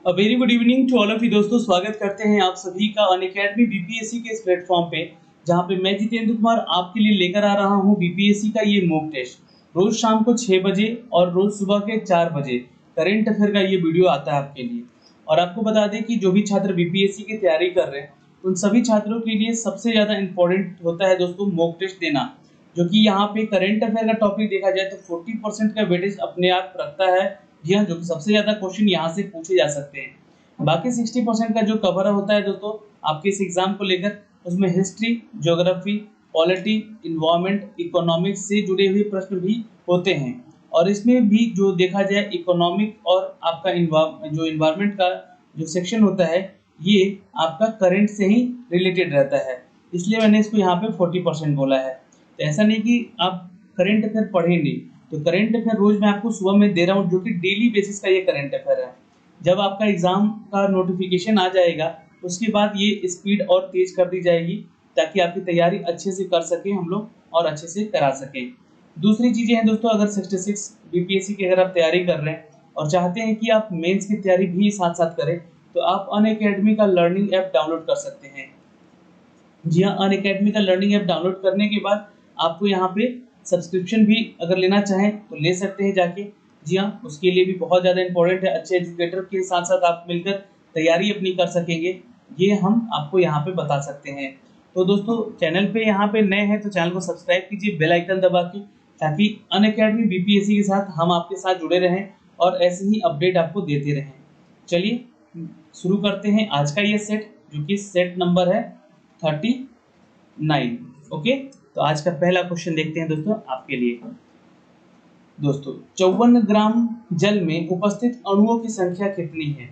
A very good evening to all of you दोस्तों। स्वागत करते हैं आप सभी का अनअकैडमी बीपीएससी के इस प्लेटफॉर्म पे, जहां पे मैं जितेंद्र कुमार आपके लिए लेकर आ रहा हूं बीपीएससी का ये मॉक टेस्ट। रोज शाम को 6 बजे और रोज सुबह के 4 बजे करंट अफेयर का ये वीडियो आता है आपके लिए। और आपको बता दें कि जो भी छात्र बीपीएससी की तैयारी कर रहे हैं उन सभी छात्रों के लिए सबसे ज़्यादा इंपॉर्टेंट होता है दोस्तों मॉक टेस्ट देना, जो कि यहाँ पे करंट अफेयर का टॉपिक देखा जाए तो 40% का वेटेज अपने आप रखता है। जी हाँ, जो कि सबसे ज़्यादा क्वेश्चन यहाँ से पूछे जा सकते हैं। बाकी 60% का जो कवर होता है दोस्तों आपके इस एग्जाम को लेकर, उसमें history, geography, polity, environment, economics से जुड़े हुए प्रश्न भी होते हैं। और इसमें भी जो देखा जाए इकोनॉमिक और आपका जो इन्वायरमेंट का जो सेक्शन होता है ये आपका करंट से ही रिलेटेड रहता है, इसलिए मैंने इसको यहाँ पे 40% बोला है। तो ऐसा नहीं कि आप करंट अफेयर पढ़े नहीं, तो करंट अफेयर रोज मैं आपको सुबह में दे रहा हूँ, जो कि डेली बेसिस का ये करंट अफेयर है। जब आपका एग्जाम का नोटिफिकेशन आ जाएगा उसके बाद ये स्पीड और तेज कर दी जाएगी, ताकि आपकी तैयारी अच्छे से कर सकें हम लोग और अच्छे से करा सकें। दूसरी चीज़ें हैं दोस्तों, अगर 66 बीपीएससी की अगर आप तैयारी कर रहे हैं और चाहते हैं कि आप मेंस की तैयारी भी साथ साथ करें, तो आप अनअकैडमी का लर्निंग ऐप डाउनलोड कर सकते हैं। जी हाँ, अनअकैडमी का लर्निंग ऐप डाउनलोड करने के बाद आपको यहाँ पे सब्सक्रिप्शन भी अगर लेना चाहें तो ले सकते हैं जाके। जी हाँ, उसके लिए भी बहुत ज़्यादा इंपॉर्टेंट है, अच्छे एजुकेटर के साथ साथ आप मिलकर तैयारी अपनी कर सकेंगे, ये हम आपको यहाँ पे बता सकते हैं। तो दोस्तों चैनल पे यहाँ पे नए हैं तो चैनल को सब्सक्राइब कीजिए बेल आइकन दबा के, ताकि अनअकैडमी बीपीएससी के साथ हम आपके साथ जुड़े रहें और ऐसे ही अपडेट आपको देते रहें। चलिए शुरू करते हैं आज का ये सेट, जो कि सेट नंबर है 39। ओके, तो आज का पहला क्वेश्चन देखते हैं दोस्तों आपके लिए। दोस्तों 54 ग्राम जल में उपस्थित अणुओं की संख्या कितनी है?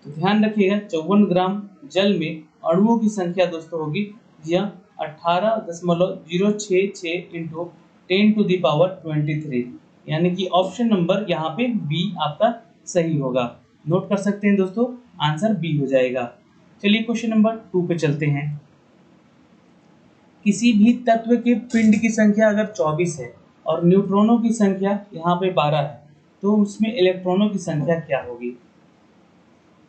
तो ध्यान रखिएगा, 54 ग्राम जल में अणुओं की संख्या दोस्तों होगी जी हाँ 18.066 इंटू 10⁻23, यानी कि ऑप्शन नंबर यहाँ पे बी आपका सही होगा। नोट कर सकते हैं दोस्तों, आंसर बी हो जाएगा। चलिए क्वेश्चन नंबर 2 पे चलते हैं। किसी भी तत्व के पिंड की संख्या अगर 24 है और न्यूट्रॉनों की संख्या यहाँ पे 12 है, तो उसमें इलेक्ट्रॉनों की संख्या क्या होगी?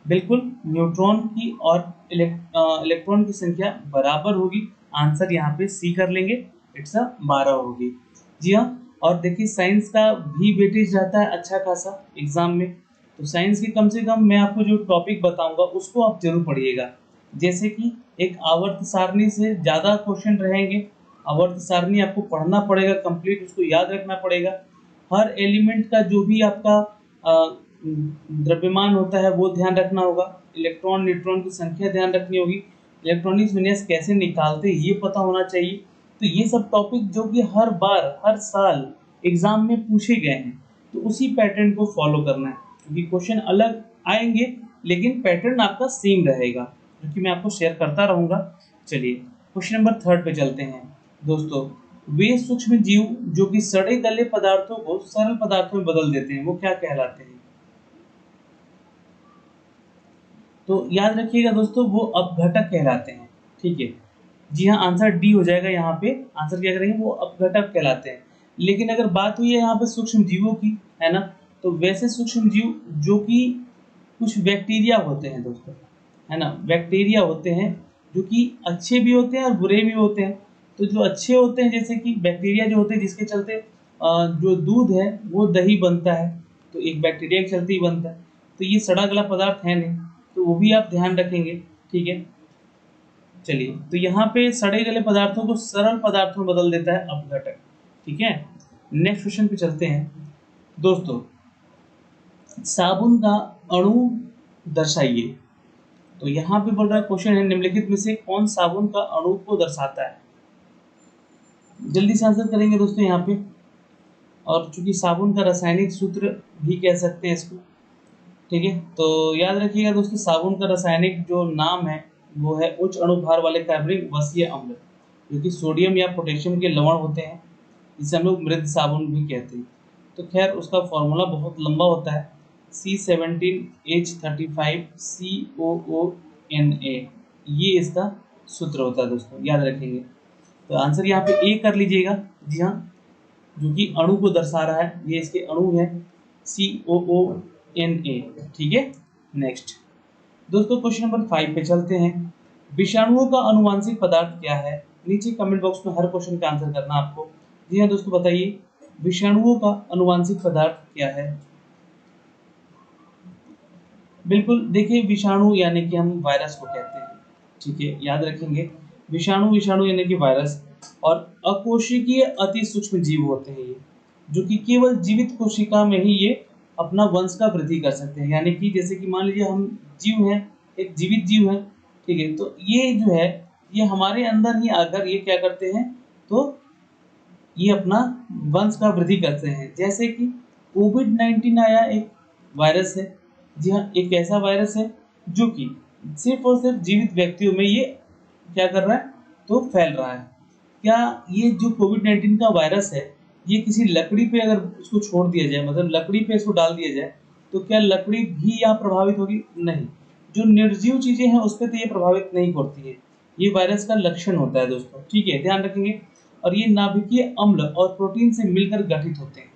बिल्कुल, न्यूट्रॉन की और इलेक्ट्रॉन की संख्या बराबर होगी। आंसर यहाँ पे सी कर लेंगे, इट्स 12 होगी। जी हाँ, और देखिए साइंस का भी वेटेज रहता है अच्छा खासा एग्जाम में, तो साइंस की कम से कम मैं आपको जो टॉपिक बताऊंगा उसको आप जरूर पढ़िएगा। जैसे कि एक आवर्त सारणी से ज़्यादा क्वेश्चन रहेंगे। आवर्त सारणी आपको पढ़ना पड़ेगा कंप्लीट, उसको याद रखना पड़ेगा। हर एलिमेंट का जो भी आपका द्रव्यमान होता है वो ध्यान रखना होगा। इलेक्ट्रॉन न्यूट्रॉन की संख्या ध्यान रखनी होगी। इलेक्ट्रॉनिक्स विन्यास कैसे निकालते ये पता होना चाहिए। तो ये सब टॉपिक जो कि हर बार हर साल एग्जाम में पूछे गए हैं, तो उसी पैटर्न को फॉलो करना है, क्योंकि क्वेश्चन अलग आएंगे लेकिन पैटर्न आपका सेम रहेगा, जो कि मैं आपको शेयर करता रहूँगा। चलिए क्वेश्चन नंबर 3 पे चलते हैं दोस्तों। वे सूक्ष्म जीव जो कि सड़े गले पदार्थों को सरल पदार्थों में बदल देते हैं वो क्या कहलाते हैं? तो याद रखिएगा दोस्तों, वो अपघटक कहलाते हैं। ठीक है, जी हाँ, आंसर डी हो जाएगा। यहाँ पे आंसर क्या करेंगे, वो अपघटक कहलाते हैं। लेकिन अगर बात हुई है यहाँ पे सूक्ष्म जीवों की, है ना, तो वैसे सूक्ष्म जीव जो कि कुछ बैक्टीरिया होते हैं दोस्तों, है ना, बैक्टीरिया होते हैं जो कि अच्छे भी होते हैं और बुरे भी होते हैं। तो जो अच्छे होते हैं, जैसे कि बैक्टीरिया जो होते हैं जिसके चलते जो दूध है वो दही बनता है, तो एक बैक्टीरिया के चलते ही बनता है। तो ये सड़ा गला पदार्थ है नहीं, तो वो भी आप ध्यान रखेंगे। ठीक है, चलिए, तो यहाँ पे सड़े गले पदार्थों को सरल पदार्थों में बदल देता है अपघटक। ठीक है, नेक्स्ट क्वेश्चन पे चलते हैं दोस्तों। साबुन का अणु दर्शाइए। तो यहाँ पे बोल रहा है, क्वेश्चन है निम्नलिखित में से कौन साबुन का अणु को दर्शाता है? जल्दी से आंसर करेंगे दोस्तों यहाँ पे। और चूंकि साबुन का रासायनिक सूत्र भी कह सकते हैं इसको। ठीक है, तो याद रखिएगा दोस्तों, साबुन का रासायनिक जो नाम है वो है उच्च अणुभार वाले कार्बनिक वसीय अम्ल, जो कि सोडियम या पोटेशियम के लवण होते हैं, जिसे हम लोग मृद साबुन भी कहते हैं। तो खैर उसका फॉर्मूला बहुत लंबा होता है, C17H35COONA, ये इसका सूत्र होता है दोस्तों, याद रखेंगे। तो आंसर यहाँ पे ए कर लीजिएगा। जी हाँ, जो कि अणु को दर्शा रहा है, ये इसके अणु है COONA। ठीक है, नेक्स्ट दोस्तों क्वेश्चन नंबर 5 पे चलते हैं। विषाणुओं का अनुवांशिक पदार्थ क्या है? नीचे कमेंट बॉक्स में हर क्वेश्चन का आंसर करना आपको। जी हाँ दोस्तों, बताइए विषाणुओं का अनुवांशिक पदार्थ क्या है? बिल्कुल, देखिए विषाणु यानी कि हम वायरस को कहते हैं, ठीक है, याद रखेंगे। विषाणु विषाणु यानी कि वायरस, और अकोशिकीय अति सूक्ष्म जीव होते हैं ये, जो कि केवल जीवित कोशिका में ही ये अपना वंश का वृद्धि कर सकते हैं। यानी कि जैसे कि मान लीजिए हम जीव हैं, एक जीवित जीव है, ठीक है, तो ये जो है ये हमारे अंदर ही आकर ये क्या करते हैं, तो ये अपना वंश का वृद्धि करते हैं। जैसे कि कोविड-19 आया, एक वायरस है। जी हाँ, एक ऐसा वायरस है जो कि सिर्फ और सिर्फ जीवित व्यक्तियों में ये क्या कर रहा है, तो फैल रहा है। क्या ये जो कोविड-19 का वायरस है, ये किसी लकड़ी पे अगर उसको छोड़ दिया जाए, मतलब लकड़ी पे इसको डाल दिया जाए, तो क्या लकड़ी भी यहाँ प्रभावित होगी? नहीं। जो निर्जीव चीजें हैं उस पर तो ये प्रभावित नहीं करती है। ये वायरस का लक्षण होता है दोस्तों, ठीक है, ध्यान रखेंगे। और ये नाभिकीय अम्ल और प्रोटीन से मिलकर गठित होते हैं।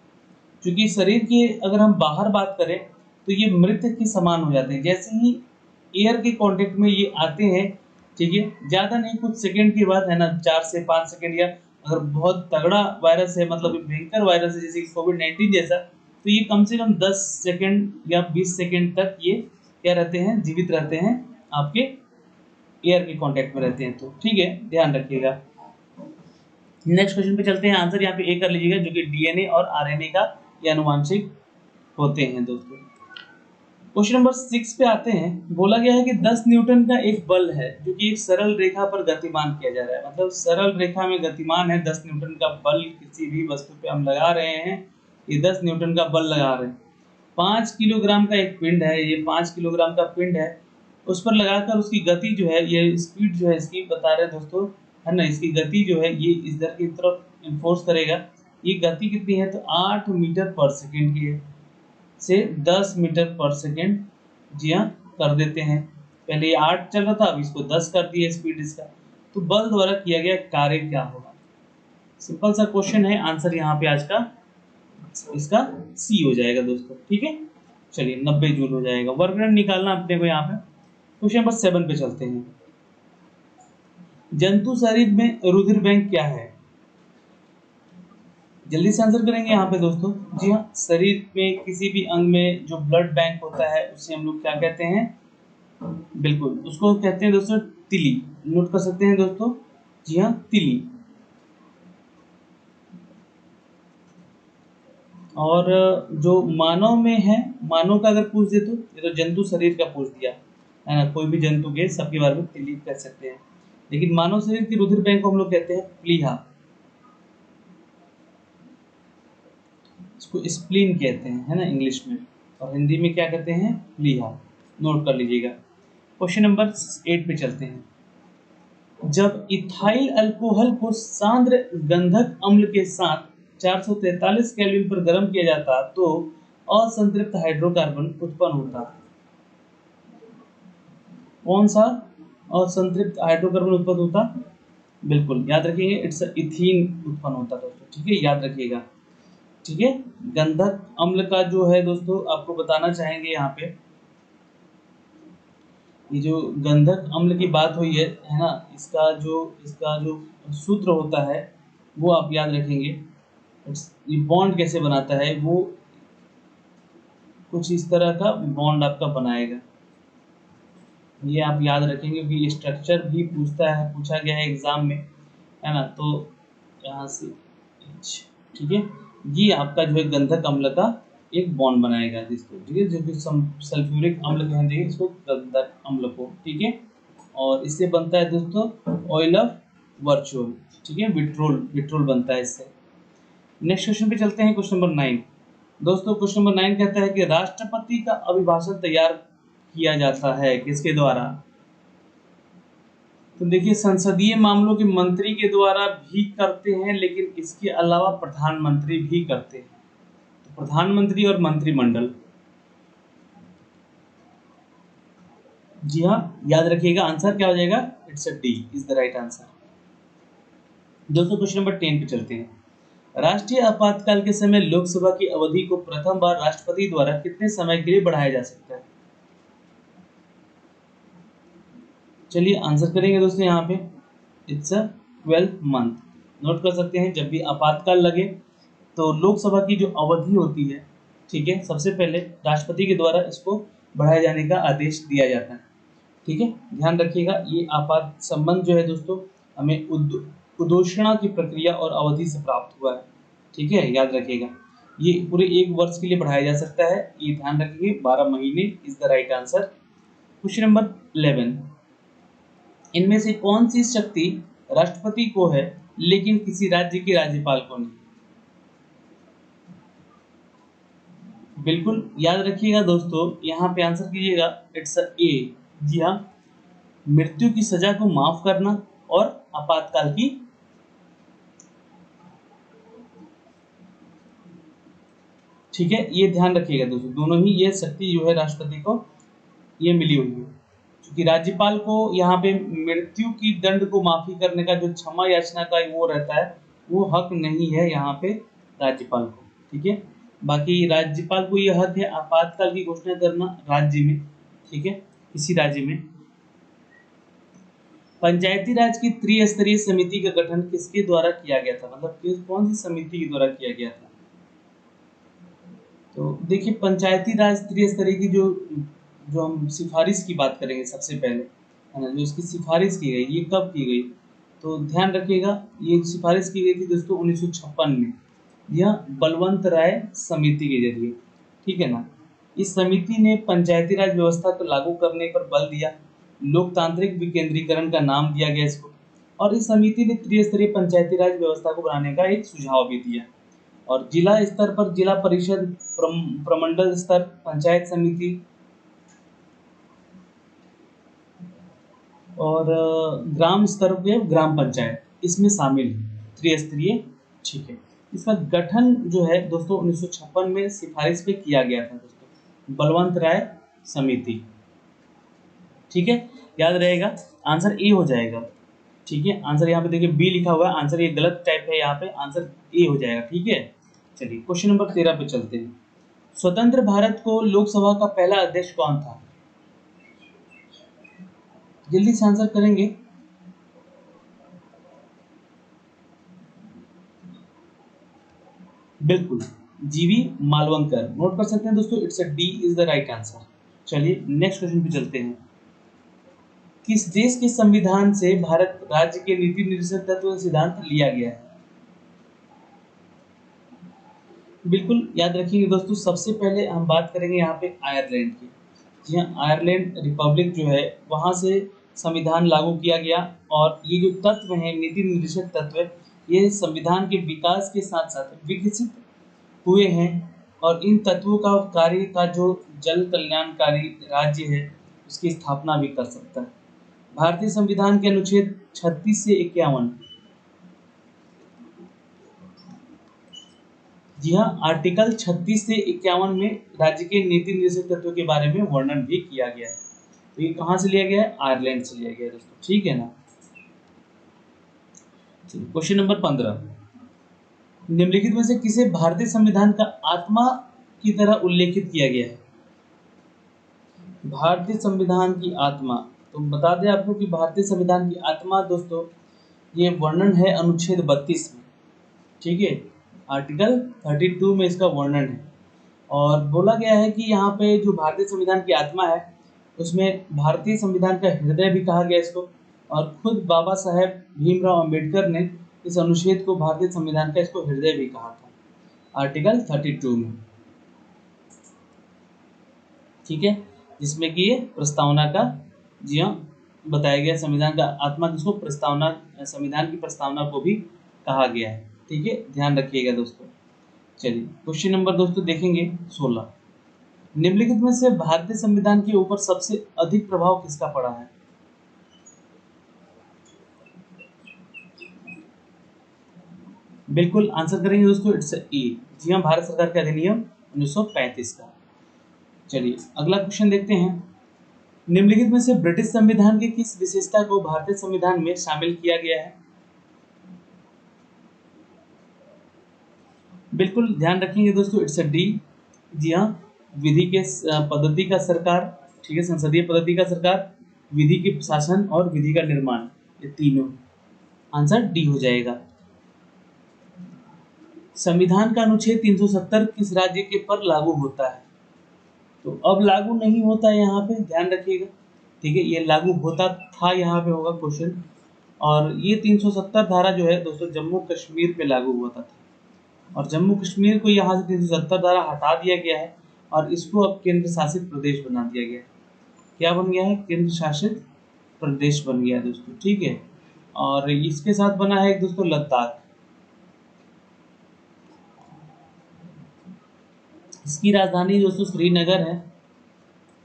क्योंकि शरीर के अगर हम बाहर बात करें तो ये मृत के समान हो जाते हैं। जैसे ही एयर के कांटेक्ट में ये आते हैं, ठीक है, ज्यादा नहीं, कुछ सेकंड की बात है ना, 4 से 5 सेकंड, या अगर बहुत तगड़ा वायरस है, मतलब भयंकर वायरस है जैसे कि कोविड-19 जैसा, तो ये कम से कम 10 सेकंड या 20 सेकंड तक ये क्या रहते हैं, जीवित रहते हैं, आपके एयर के कांटेक्ट में रहते हैं। तो ठीक है, ध्यान रखिएगा। नेक्स्ट क्वेश्चन पे चलते हैं। आंसर यहाँ पे ए कर लीजिएगा, जो कि डीएनए और आरएनए का ये अनुवांशिक होते हैं दोस्तों। क्वेश्चन नंबर 6 पे आते हैं। बोला गया है कि 10 न्यूटन का एक बल है जो कि एक सरल रेखा पर गतिमान किया जा रहा है। मतलब सरल रेखा में गतिमान है, 10 न्यूटन का बल किसी भी वस्तु पे हम लगा रहे हैं, ये 10 न्यूटन का बल लगा रहे हैं। 5 किलोग्राम का एक पिंड है, ये 5 किलोग्राम का पिंड है, उस पर लगाकर उसकी गति जो है, ये स्पीड जो है इसकी बता रहे हैं दोस्तों, है ना, इसकी गति जो है ये इधर की तरफ इन्फोर्स करेगा। ये गति कितनी है, तो 8 मीटर पर सेकेंड की है, से 10 मीटर पर सेकेंड, जी हाँ, कर देते हैं। पहले ये 8 चल रहा था, अब इसको 10 कर दिया स्पीड इसका। तो बल द्वारा किया गया कार्य क्या होगा? सिंपल सा क्वेश्चन है, आंसर यहाँ पे आज का इसका सी हो जाएगा दोस्तों, ठीक है। चलिए 90 जूल हो जाएगा। वर्क डन निकालना अपने को यहाँ पे। क्वेश्चन नंबर 7 पे चलते हैं। जंतु शरीर में रुधिर बैंक क्या है? जल्दी से आंसर करेंगे यहाँ पे दोस्तों। जी हाँ, शरीर में किसी भी अंग में जो ब्लड बैंक होता है उसे हम लोग क्या कहते हैं? बिल्कुल, उसको कहते हैं दोस्तों तिली। नोट कर सकते हैं दोस्तों, जी हाँ, तिली। और जो मानव में है, मानव का अगर पूछ दे तो ये तो जंतु शरीर का पूछ दिया है ना, कोई भी जंतु के सबके बारे में तिली कह सकते हैं। लेकिन मानव शरीर की रुधिर बैंक को हम लोग कहते हैं प्लीहा, इसको स्प्लीन कहते हैं, है ना, इंग्लिश में, और हिंदी में क्या कहते हैं? प्लीहा। नोट कर लीजिएगा। क्वेश्चन नंबर 8 पे चलते हैं। जब इथाइल अल्कोहल को सांद्र गंधक अम्ल के साथ 443 केल्विन पर गर्म किया जाता तो असंतृप्त हाइड्रोकार्बन उत्पन्न होता। कौन सा असंतृप्त हाइड्रोकार्बन उत्पन्न होता? बिल्कुल याद रखिएगा, इट्स इथीन उत्पन्न होता दोस्तों, ठीक है, याद रखिएगा, ठीक है। गंधक अम्ल का जो है दोस्तों आपको बताना चाहेंगे यहाँ पे, ये जो गंधक अम्ल की बात हुई है ना, इसका जो सूत्र होता है वो आप याद रखेंगे। ये बॉन्ड कैसे बनाता है, वो कुछ इस तरह का बॉन्ड आपका बनाएगा, ये आप याद रखेंगे, क्योंकि ये स्ट्रक्चर भी पूछा गया है एग्जाम में, है ना। तो यहाँ से ठीक है, ये आपका जो है गंधक अम्ल का एक बॉन्ड बनाएगा जिसको, ठीक है, जो कि सल्फ्यूरिक अम्ल कहते हैं इसको, गंधक अम्ल को, ठीक है। और इससे बनता है दोस्तों ऑयल ऑफ वर्चुअल, ठीक है, विट्रोल बनता है इससे। नेक्स्ट क्वेश्चन पे चलते हैं। क्वेश्चन नंबर 9 दोस्तों, क्वेश्चन नंबर 9 कहता है कि राष्ट्रपति का अभिभाषण तैयार किया जाता है किसके द्वारा? तो देखिए, संसदीय मामलों के मंत्री के द्वारा भी करते हैं, लेकिन इसके अलावा प्रधानमंत्री भी करते हैं। तो प्रधानमंत्री और मंत्रिमंडल, जी हाँ, याद रखिएगा, आंसर क्या हो जाएगा? It's a D is the right answer. दोस्तों क्वेश्चन नंबर 10 पे चलते हैं। राष्ट्रीय आपातकाल के समय लोकसभा की अवधि को प्रथम बार राष्ट्रपति द्वारा कितने समय के लिए बढ़ाया जा सकता है? चलिए आंसर करेंगे दोस्तों यहाँ पे। It's a 12 month. नोट कर सकते हैं, जब भी आपातकाल लगे तो लोकसभा की जो अवधि होती है, ठीक है, सबसे पहले राष्ट्रपति के द्वारा इसको बढ़ाए जाने का आदेश दिया जाता है। ठीक है, ध्यान रखिएगा, ये आपात संबंध जो है दोस्तों हमें उद्घोषणा की प्रक्रिया और अवधि से प्राप्त हुआ है। ठीक है, याद रखिएगा, ये पूरे 1 वर्ष के लिए बढ़ाया जा सकता है, ये ध्यान रखिए। 12 महीने is the right answer. Question number 11, इनमें से कौन सी शक्ति राष्ट्रपति को है लेकिन किसी राज्य के राज्यपाल को नहीं? बिल्कुल याद रखिएगा दोस्तों, यहाँ पे आंसर कीजिएगा, इट्स ए। जी हाँ, मृत्यु की सजा को माफ करना और आपातकाल की, ठीक है, ये ध्यान रखिएगा दोस्तों, दोनों ही ये शक्ति जो है राष्ट्रपति को ये मिली हुई है। क्योंकि राज्यपाल को यहाँ पे मृत्यु की दंड को माफी करने का जो क्षमा याचना का वो रहता है, वो हक नहीं है यहाँ पे राज्यपाल को। ठीक है, बाकी राज्यपाल को यह हक है आपातकाल की घोषणा करना राज्य में। ठीक है, किसी राज्य में। पंचायती राज की त्रिस्तरीय समिति का गठन किसके द्वारा किया गया था, मतलब कौन सी समिति के द्वारा किया गया था? तो देखिए, पंचायती राज त्रिस्तरीय की जो जो हम सिफारिश की बात करेंगे सबसे पहले, है ना, जो इसकी सिफारिश की गई, ये कब की गई? तो ध्यान रखिएगा, ये सिफारिश की गई थी दोस्तों 1956 में, यह बलवंत राय समिति के जरिए। ठीक है ना, इस समिति ने पंचायती राज व्यवस्था को लागू करने पर बल दिया, लोकतांत्रिक विकेंद्रीकरण का नाम दिया गया इसको, और इस समिति ने त्रिस्तरीय पंचायती राज व्यवस्था को बनाने का एक सुझाव भी दिया। और जिला स्तर पर जिला परिषद, प्रमंडल स्तर पंचायत समिति, और ग्राम स्तर पे ग्राम पंचायत इसमें शामिल है, त्रिस्तरीय। ठीक है, इसका गठन जो है दोस्तों 1956 में सिफारिश पे किया गया था दोस्तों, बलवंत राय समिति। ठीक है, याद रहेगा, आंसर ए हो जाएगा। ठीक है, आंसर यहाँ पे देखिए बी लिखा हुआ है, आंसर ये गलत टाइप है, यहाँ पे आंसर ए हो जाएगा। ठीक है, चलिए क्वेश्चन नंबर 13 पे चलते हैं। स्वतंत्र भारत को लोकसभा का पहला अध्यक्ष कौन था? जल्दी से आंसर करेंगे। बिल्कुल, जीवी मालवंकर। नोट कर सकते हैं दोस्तों, it's a D is the right answer. चलिए नेक्स्ट क्वेश्चन पे चलते हैं। किस देश के संविधान से भारत राज्य के नीति निर्देशक तत्व का सिद्धांत लिया गया है? बिल्कुल याद रखिएगा दोस्तों, सबसे पहले हम बात करेंगे यहाँ पे आयरलैंड की। जी हाँ, आयरलैंड रिपब्लिक जो है वहाँ से संविधान लागू किया गया, और ये जो तत्व हैं, नीति निर्देशक तत्व, ये संविधान के विकास के साथ साथ विकसित हुए हैं, और इन तत्वों का कार्य का जो जन कल्याणकारी राज्य है उसकी स्थापना भी कर सकता है। भारतीय संविधान के अनुच्छेद 36 से 51, जी हाँ, आर्टिकल 36 से 51 में राज्य के नीति निर्देशक तत्वों के बारे में वर्णन भी किया गया है। तो ये कहाँ से लिया गया है? आयरलैंड से लिया गया है दोस्तों। ठीक है ना, क्वेश्चन नंबर 15, निम्नलिखित में से किसे भारतीय संविधान का आत्मा की तरह उल्लेखित किया गया है? भारतीय संविधान की आत्मा, तो बता दें आपको कि भारतीय संविधान की आत्मा दोस्तों ये वर्णन है अनुच्छेद 32 में। ठीक है, आर्टिकल 32 में इसका वर्णन है, और बोला गया है कि यहाँ पे जो भारतीय संविधान की आत्मा है उसमें भारतीय संविधान का हृदय भी कहा गया इसको, और खुद बाबा साहेब भीमराव अंबेडकर ने इस अनुच्छेद को भारतीय संविधान का इसको हृदय भी कहा था, आर्टिकल 32 में। ठीक है, जिसमें कि ये प्रस्तावना का, जी हाँ, बताया गया संविधान का आत्मा जिसको प्रस्तावना, संविधान की प्रस्तावना को भी कहा गया है। ठीक है, ध्यान रखिएगा दोस्तों। चलिए क्वेश्चन नंबर दोस्तों देखेंगे 16, निम्नलिखित में से भारतीय संविधान के ऊपर सबसे अधिक प्रभाव किसका पड़ा है? बिल्कुल आंसर करेंगे दोस्तों, इट्स ए। जी हाँ, भारत सरकार के अधिनियम 1935 का। चलिए अगला क्वेश्चन देखते हैं। निम्नलिखित में से ब्रिटिश संविधान की किस विशेषता को भारतीय संविधान में शामिल किया गया है? बिल्कुल ध्यान रखेंगे दोस्तों, इट्स अ डी। जी हाँ, विधि के पद्धति का सरकार। ठीक है, संसदीय पद्धति का सरकार, विधि के शासन और विधि का निर्माण, ये तीनों। आंसर डी हो जाएगा। संविधान का अनुच्छेद 370 किस राज्य के पर लागू होता है? तो अब लागू नहीं होता है, यहाँ पे ध्यान रखिएगा। ठीक है, ये लागू होता था, यहाँ पे होगा क्वेश्चन। और ये 370 धारा जो है दोस्तों जम्मू कश्मीर पे लागू होता था, और जम्मू कश्मीर को यहाँ से 370 धारा हटा दिया गया है और इसको अब केंद्र शासित प्रदेश बना दिया गया है। क्या बन गया है? केंद्र शासित प्रदेश बन गया है दोस्तों। ठीक है, और इसके साथ बना है दोस्तों लद्दाख। इसकी राजधानी दोस्तों श्रीनगर है,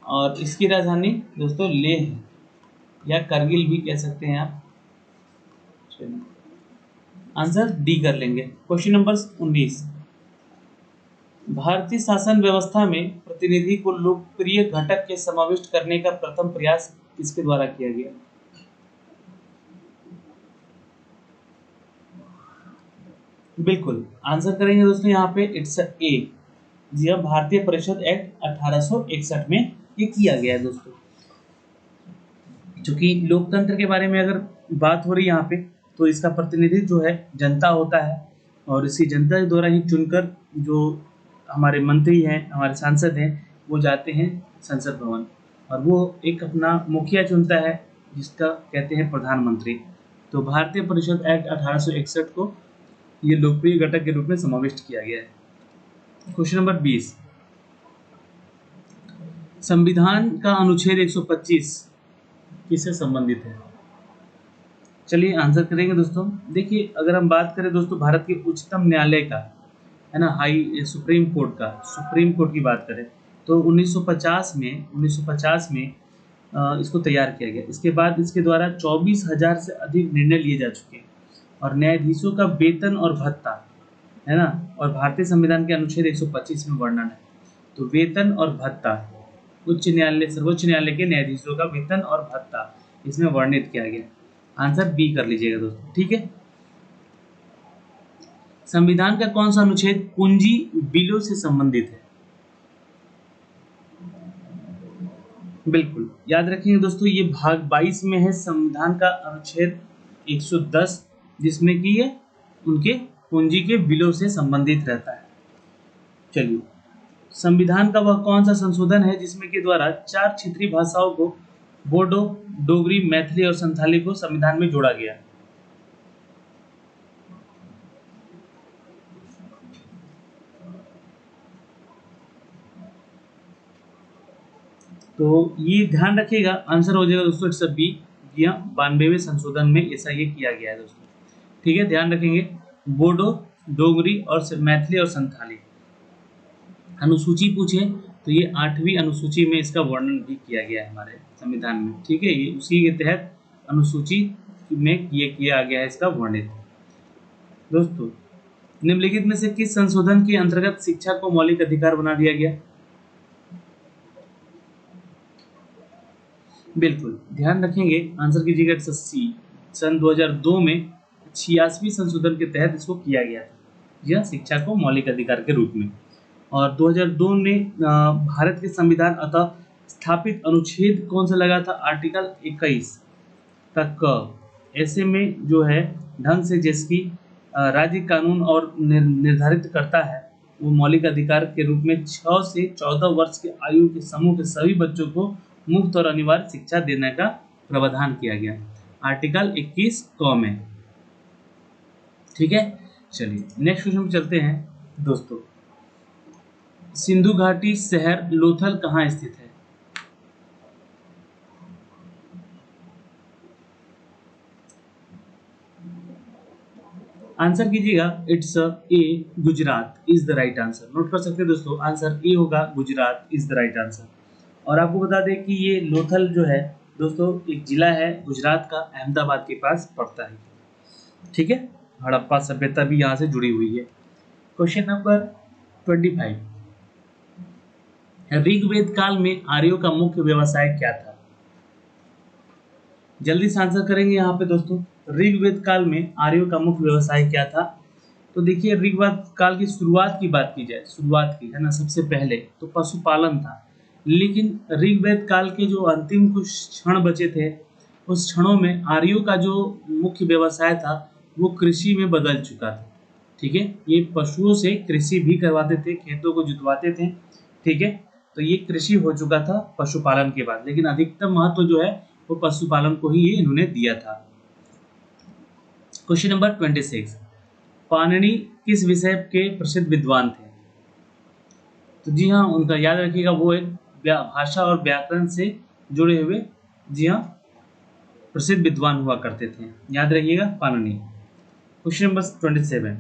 और इसकी राजधानी दोस्तों लेह है, या करगिल भी कह सकते हैं आप। आंसर डी कर लेंगे। क्वेश्चन नंबर 19, भारतीय शासन व्यवस्था में प्रतिनिधि को लोकप्रिय घटक के समाविष्ट करने का प्रथम प्रयास किसके द्वारा किया गया? बिल्कुल, आंसर करेंगे दोस्तों यहाँ पे इट्स ए। जी हाँ, भारतीय परिषद एक्ट 1861 में ये किया गया है दोस्तों। क्योंकि लोकतंत्र के बारे में अगर बात हो रही है यहाँ पे, तो इसका प्रतिनिधि जो है जनता होता है, और इसी जनता के द्वारा ही चुनकर जो हमारे मंत्री हैं, हमारे सांसद हैं, वो जाते हैं संसद भवन, और वो एक अपना मुखिया चुनता है जिसका कहते हैं प्रधानमंत्री। तो भारतीय परिषद एक्ट 1861 को ये लोकप्रिय घटक के रूप में समाविष्ट किया गया है। क्वेश्चन नंबर 20, संविधान का अनुच्छेद 125 किससे संबंधित है? चलिए आंसर करेंगे दोस्तों। देखिए, अगर हम बात करें दोस्तों भारत के उच्चतम न्यायालय का, है ना, सुप्रीम कोर्ट की बात करें, तो 1950 में इसको तैयार किया गया। इसके बाद इसके द्वारा 24,000 से अधिक निर्णय लिए जा चुके हैं, और न्यायाधीशों का वेतन और भत्ता, है ना, और भारतीय संविधान के अनुच्छेद 125 में वर्णन है। तो वेतन और भत्ता, सर्वोच्च न्यायालय के न्यायाधीशों का वेतन और भत्ता इसमें वर्णित किया गया। आंसर बी कर लीजिएगा दोस्तों। ठीक है, संविधान का कौन सा अनुच्छेद पूंजी बिलों से संबंधित है? बिल्कुल याद रखेंगे दोस्तों, ये भाग 22 में है संविधान का अनुच्छेद 110, जिसमें कि ये उनके पूंजी के बिलों से संबंधित रहता है। चलिए, संविधान का वह कौन सा संशोधन है जिसमें के द्वारा 4 क्षेत्रीय भाषाओं को बोडो, डोगरी, मैथिली और संथाली को संविधान में जोड़ा गया? तो ये ध्यान रखिएगा, आंसर हो जाएगा दोस्तों इट्स बी। 92वें संशोधन में ऐसा ये किया गया है दोस्तों। ठीक है, ध्यान रखेंगे, बोडो, डोगरी और मैथिली और संथाली। अनुसूची पूछे तो ये 8वीं अनुसूची में इसका वर्णन भी किया गया है हमारे संविधान में। ठीक है, ये उसी के तहत अनुसूची में ये किया गया है इसका वर्णित। दोस्तों, निम्नलिखित में से किस संशोधन के अंतर्गत शिक्षा को मौलिक अधिकार बना दिया गया? बिल्कुल ध्यान रखेंगे, आंसर कीजिएगा सी। सन 2002 में 86वीं संशोधन के तहत इसको किया गया था, यह शिक्षा को मौलिक अधिकार के रूप में। और 2002 में भारत के संविधान अतः स्थापित अनुच्छेद कौन सा लगा था? आर्टिकल 21 तक। ऐसे में जो है ढंग से जिसकी राज्य कानून और निर्धारित करता है, वो मौलिक अधिकार के रूप में 6 से 14 वर्ष के आयु के समूह के सभी बच्चों को मुफ्त और अनिवार्य शिक्षा देने का प्रावधान किया गया, आर्टिकल 21 क में। ठीक है, चलिए नेक्स्ट क्वेश्चन पे चलते हैं दोस्तों। सिंधु घाटी शहर लोथल कहाँ स्थित है? आंसर कीजिएगा, it's a, Gujarat is the right answer. Note कर सकते हैं दोस्तों, आंसर ए होगा, Gujarat is the right answer. और आपको बता दें कि ये लोथल जो है दोस्तों एक जिला है गुजरात का, अहमदाबाद के पास पड़ता है। ठीक है, हड़प्पा सभ्यता भी यहाँ से जुड़ी हुई है। क्वेश्चन नंबर 25, ऋग्वेद काल में आर्यों का मुख्य व्यवसाय क्या था? जल्दी से आंसर करेंगे यहाँ पे दोस्तों, ऋग्वेद काल में आर्यों का मुख्य व्यवसाय क्या था? तो देखिए, ऋग्वेद काल की शुरुआत की बात की जाए, शुरुआत की, है ना, सबसे पहले तो पशुपालन था। लेकिन ऋग्वेद काल के जो अंतिम कुछ क्षण बचे थे, उस क्षणों में आर्यों का जो मुख्य व्यवसाय था वो कृषि में बदल चुका था। ठीक है, ये पशुओं से कृषि भी करवाते थे, खेतों को जुतवाते थे। ठीक है, तो ये कृषि हो चुका था पशुपालन के बाद, लेकिन अधिकतम महत्व जो है वो पशुपालन को ही ये इन्होंने दिया था। क्वेश्चन नंबर 26, पाणिनि किस विषय के प्रसिद्ध विद्वान थे? तो जी हाँ, उनका याद रखिएगा, वो एक भाषा और व्याकरण से जुड़े हुए, जी हाँ, प्रसिद्ध विद्वान हुआ करते थे। याद रखिएगा पाणिनि। क्वेश्चन नंबर 27,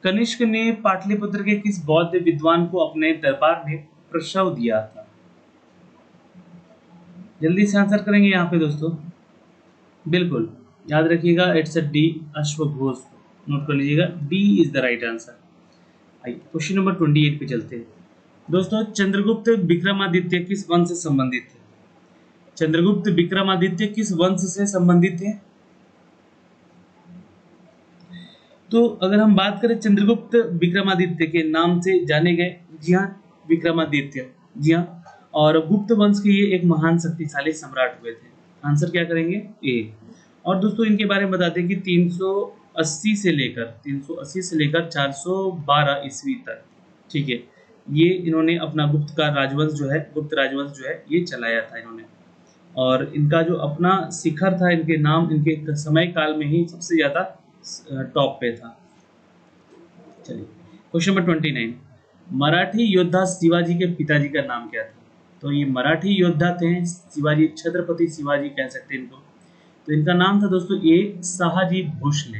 कनिष्क ने पाटलिपुत्र के किस बौद्ध विद्वान को अपने दरबार में प्रसव दिया था? जल्दी से आंसर करेंगे यहाँ पे दोस्तों। बिल्कुल याद रखिएगा, इट्स अ डी, अश्वघोष। नोट कर लीजिएगा, D is the right answer. आइए क्वेश्चन नंबर 28 पे चलते हैं दोस्तों। चंद्रगुप्त विक्रमादित्य किस वंश से संबंधित थे? चंद्रगुप्त विक्रमादित्य किस वंश से संबंधित थे? तो अगर हम बात करें चंद्रगुप्त विक्रमादित्य के नाम से जाने गए, जी हाँ, विक्रमादित्य, जी हाँ, और गुप्त वंश के ये एक महान शक्तिशाली सम्राट हुए थे। आंसर क्या करेंगे? ए। और दोस्तों इनके बारे में बताते हैं कि 380 से लेकर 412 ईस्वी तक, ठीक है, ये इन्होंने अपना गुप्त राजवंश जो है ये चलाया था इन्होंने। और इनका जो अपना शिखर था, इनके नाम इनके समय काल में ही सबसे ज्यादा टॉप पे था। चलिए क्वेश्चन नंबर 29, मराठी योद्धा शिवाजी के पिताजी का नाम क्या था? तो ये मराठी योद्धा थे शिवाजी, छत्रपति शिवाजी कह सकते हैं इनको। तो इनका नाम था दोस्तों ए शाहजी भोसले,